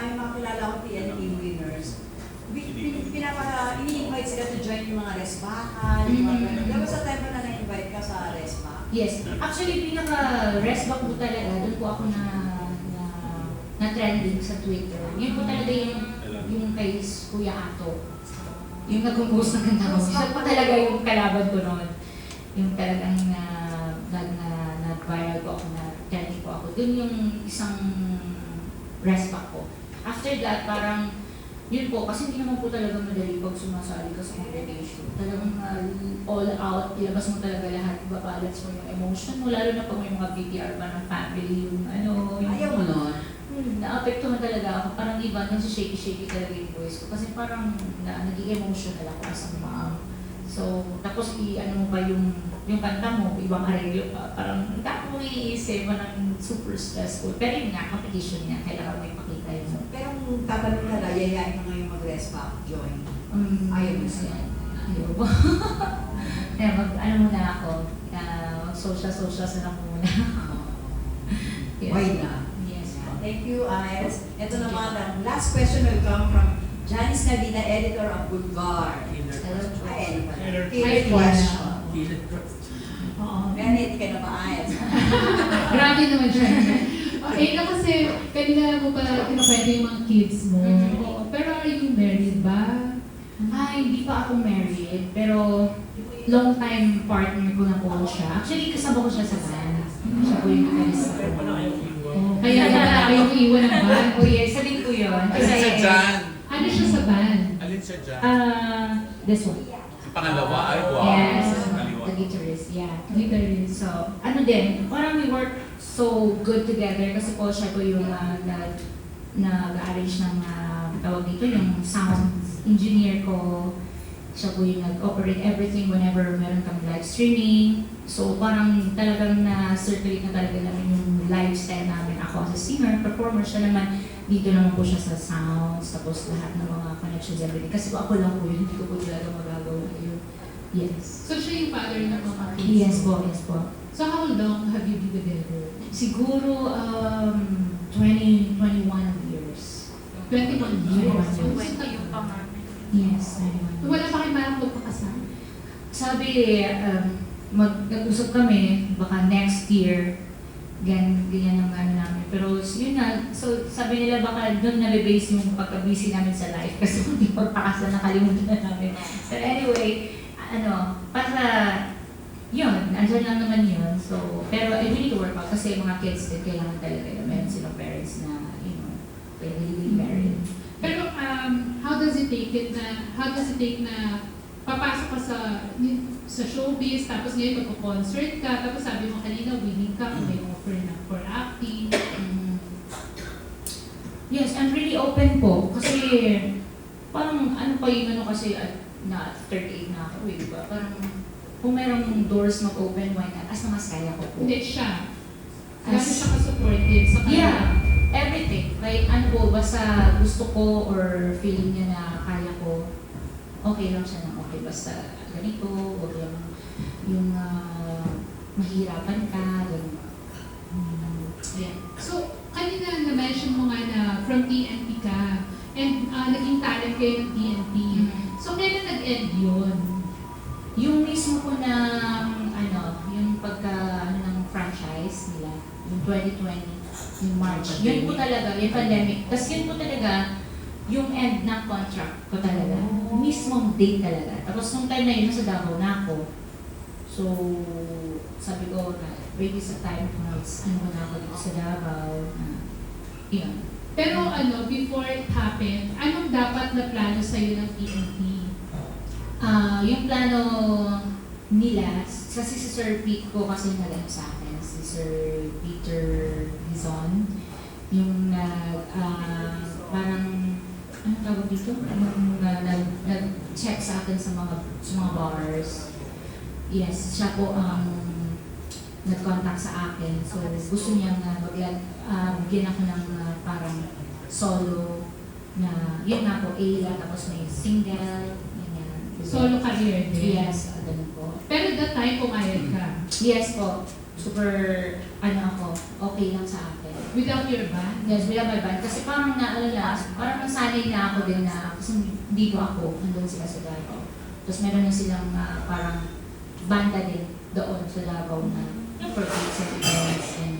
yung mga kilala ko PNP winners, ini-invite sila to join yung mga resbahan, yung mga ganun. Diba sa time na na-invite ka sa resba? Yes. Actually, pinaka-resback po talaga, doon po ako na trending sa Twitter. Yun po talaga yung kay Kuya Ato. Yung nag-compose ng kanta ko. Siya po talaga yung kalaban ko noon. Yung talagang nag-viral po ako, na trending po ako. Doon yung isang resback ko. After that, parang yun po, kasi hindi naman po talaga madali pag sumasali ka sa competition. Talagang all out, ilabas mo talaga lahat, ibabalance mo yung emotion mo, lalo na pag may mga VTR pa ng family, yung ano. Ayaw mo nun? Na-apektuhan talaga ako, parang iba, shaky talaga yung voice ko. Kasi parang naging emotional ako as a mom. So, tapos ano mo pa yung kanta mo, ibang arreglo pa, parang ang dami mong iisip, parang super stressful. Pero yun nga, competition niya, kailangan mo ipakita yun. Pero kung tatanong ka na, yayain mo ngayon mag-resback, join. Ayaw mo siya. Ayaw mo. Kaya ano muna ako, mag-social na lang muna. Yes. Why not? Yes. Thank you, Ayes. Ito naman, ang last question will come from Janice Navina, editor of Boulevard. Ay, Killer question. Ganit ka na ba, Ayes? Grabe naman siya. Okay na kasi kanina mo pa kinakwento yung mga kids mo. Oo. Pero are you married ba? Hindi pa ako married, pero long time partner ko na po siya. Actually, kasama ko siya sa van. Siya po yung guitarista ko. Kaya ayaw mo iwan ang band. Oh yes, sabihin ko yun. Alin siya dyan? Ano siya sa band? Alin siya dyan? This one. Si pangalawa ay wow. Yes, Kaliwa. the guitarist, yeah. Guitarist. So, ano din, parang we work so good together kasi po siya po yung nag-arrange ng tawag dito, yung sound engineer ko. Siya po yung nag-operate everything whenever meron kang live streaming. So, parang talagang na-circulate na talaga namin yung lifestyle namin. Ako as a singer, performer, siya naman dito naman po siya sa sounds, tapos lahat ng mga connections, everything. Kasi po ako lang po yun, hindi ko po talaga magagawa yun. Yes. So siya yung father ng mga kids? Yes po, yes po. So how long have you been together? Siguro 21 years. 21 years. So, Yes, 21 Wala pa kayo parang magpakasal? Sabi, nag-usap kami, baka next year, ganyan ang ano namin. Pero yun nga, so sabi nila baka doon na-base yung pagka-busy namin sa life kasi hindi pagpakasal nakalimutan na namin. But anyway, para yun, andyan lang naman yun. So, pero I really need to work out kasi mga kids din kailangan talaga na meron silang parents na, really married. Pero how does it take na papasok ka sa showbiz, tapos ngayon magpo-concert ka, tapos sabi mo kanina willing ka kung may offer na for acting. Yes, I'm really open po kasi parang kasi na 38 na ako, diba? Parang kung merong doors mag-open, why not? As na mas kaya ko po. Hindi siya. Gano'n siya ka-supportive sa kanya? Yeah, everything. Like basta gusto ko or feeling niya na kaya ko, okay lang siya na okay. Basta ganito, huwag lang yung mahirapan ka, gano'n. Yeah. So, kanina na-mention mo nga na from TNT ka, and naging talent kayo ng TNT. So, kailan nag-end yun? Yung mismo ko ng, yung ng franchise nila, yung 2020, yung March, yun po talaga, yung pandemic. Tapos yun po talaga, yung end ng contract ko talaga. Mismong date talaga. Tapos nung time na yun, nasa Davao na ako. So, sabi ko na, ready sa time ko na, na ako dito sa Davao. Yun. Pero before it happened, anong dapat na plano sa'yo ng TNT? Yung plano nila, kasi si Sir Pete ko kasi nag sa akin, si Sir Peter Dizon, yung parang, anong tawag dito? Yung nag-check sa akin sa mga bars. Yes, siya po ang nag-contact sa akin. So, gusto niyang bigyan ako ng parang solo na, yun nga po, tapos may single, ganyan. Solo career din? Yes, ganun po. Pero that time, pumayag ka? Yes po. Super, ako, okay lang sa akin. Without your band? Yes, without my band. Kasi parang naalala, parang nasanay na ako din na, kasi dito ako, andun sila sa Davao. Tapos meron na silang parang banda din doon sa Davao na for gigs and events. And,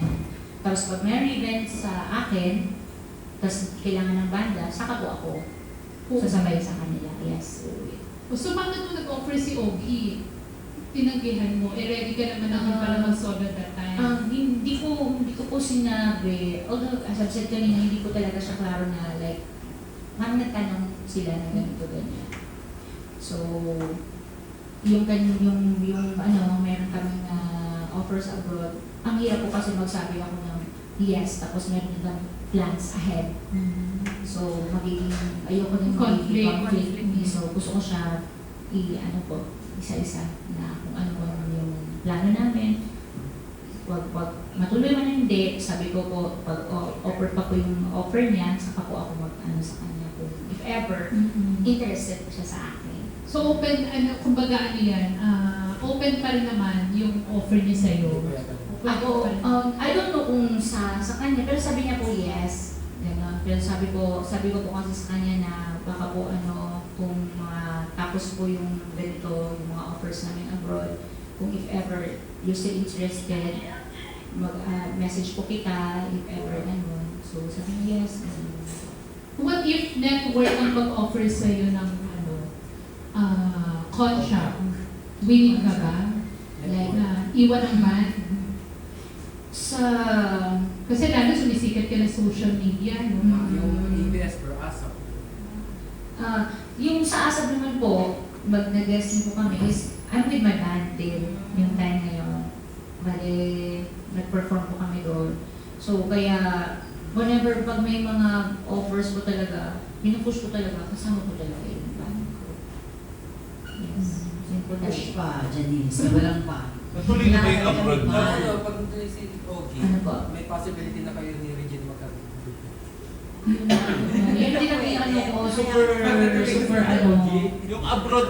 tapos pag may events sa akin, tapos kailangan ng banda, saka po ako sasabay sa kanila. Yes. So, bakit nung nag-offer si Ogie, tinanggihan mo? Ready ka naman ako para mag-solo that time? Hindi ko po sinabi. Although, as I've said kanina, hindi ko talaga siya klaro na like, parang nagtanong sila na ganito, ganyan. So, yung meron kaming offers abroad, ang hirap po kasi magsabi ako ng yes, tapos meron na plans ahead. So, ayoko din magiging conflict. So, gusto ko siya isa-isa na kung ano yung plano namin. Wag matuloy man hindi, sabi ko po, pag offer pa ko yung offer niya, saka po ako mag-ano sa kanya kung if ever, interested siya sa akin. So, open, kumbaga ano yan, open pa rin naman yung offer niya sa'yo. Ako, I don't know kung sa kanya, pero sabi niya po yes. Ganon. Pero sabi ko po kasi sa kanya na baka po kung tapos po yung ganito, yung mga offers namin abroad, kung if ever you're still interested, message po kita, if ever ganun. So sabi niya yes. What if network ang pag-offer sa'yo ng contract? Willing ka ba? Like na iwan ang band? Kasi lalo sumisikat ka na social media, no? Yung ABS or ASAP. Yung sa ASAP naman po, nag-guesting po kami is, I'm with my band din, yung time ngayon. Bale, nag-perform po kami doon. So, kaya, whenever pag may mga offers po talaga, pinupush ko talaga, kasama ko talaga yung band ko. Yes. Simple Push talaga. pa, Janice. Walang pa. Natuloy na ba yung abroad mo? Pag si Ogie, Ano po? may possibility na kayo ni Regine magkaroon. Yun din ang super Yung abroad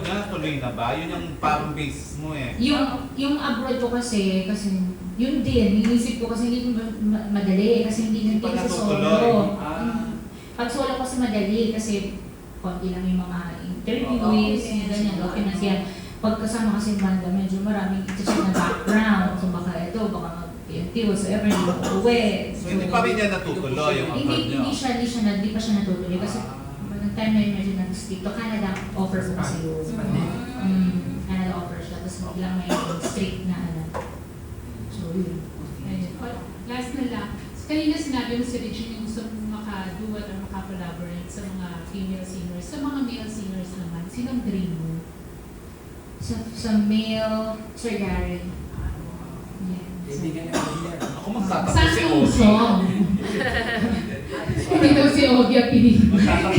na tuloy na ba? Yun yung parang base mo eh. Yung abroad ko kasi yun din, iniisip ko kasi hindi ko madali kasi hindi Hindi pa natin sa natutuloy. solo. Pag solo kasi madali kasi konti lang yung mga interviews, ganyan, documents yan. Pag kasama kasi yung banda, medyo maraming i-check na background. So baka ito, baka mag-PNT whatsoever, hindi ko uuwi. So hindi pa rin niya natutuloy yung abroad niyo? Hindi pa siya natutuloy kasi nag-time na yun medyo nag-stick to Canada offer ko kasi yun. Canada offer siya, tapos biglang may strict na So yun. Ayun. Last na lang. Kanina sinabi mo si Regine yung gusto mong maka-duet or maka-collaborate sa mga female singers. Sa mga male singers naman, sinong dream mo? Sa male, Sir Gary. Kaibigan niya ako yan. Ako magtatakbo Saan si yung Ogie. song? Hindi daw si Ogie ang pinili. Magtatakbo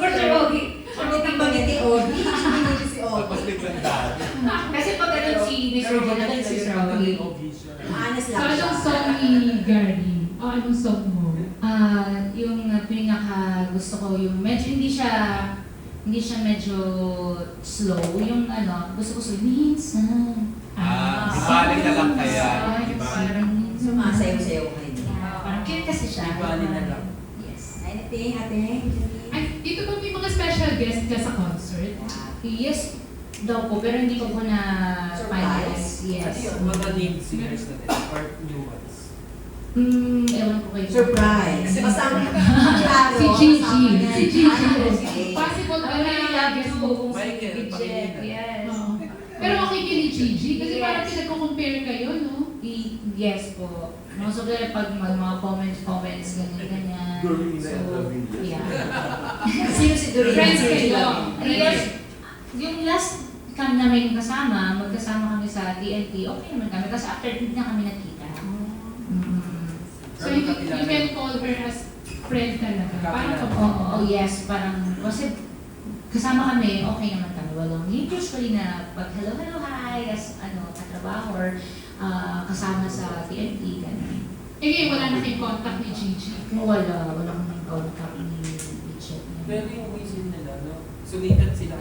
Sir Ogie. Pagdating bagay ni Ogie, hindi si Tapos Ogie. biglang dati. Kasi pag ganun si Mr. Jonathan, si Sir Ogie. Honest So, lang siya. anong song ni Gary? O anong song mo? Yung pinaka gusto ko, yung medyo hindi siya medyo slow. Yung gusto ko minsan. Ibalik na lang kaya. Sumasayaw-sayaw kayo. Parang cute kasi siya. Ibalik na lang. Yes. Anything, ate? Ay, dito ba may mga special guest ka sa concert? Yes daw po, pero hindi ko po na finalize. Yes. Mga named singers na din, or new ones. Ewan ko kayo. Surprise. Kasama klaro. Si Gigi. kasama niya. Si Gigi. Okay. Possible ba na guest mo kung si Michael, Gigi? Pangilinan. Yes. Oo. Pero okay kay ni Gigi? Kasi Yes. parang pinagko-compare kayo, no? Yes po. Most of the pag mga comments, ganyan. Dorina and So, Lavina. yeah. Sino si Doreen? Friends Sino si kayo. Doreen? Yes. Yung last time namin magkasama kami sa TNT, okay naman kami kasi after hindi na kami nagkita. So you can call her as friend talaga. Parang Oh, yes, parang kasi kasama kami, okay naman kami. Walang usually na pag hello, hi, as katrabaho or kasama sa TNT, ganun. Eh ngayon, wala na kayong contact ni Gigi. Walang contact ni Richard. Pero yung reason nila, no? Sumikat sila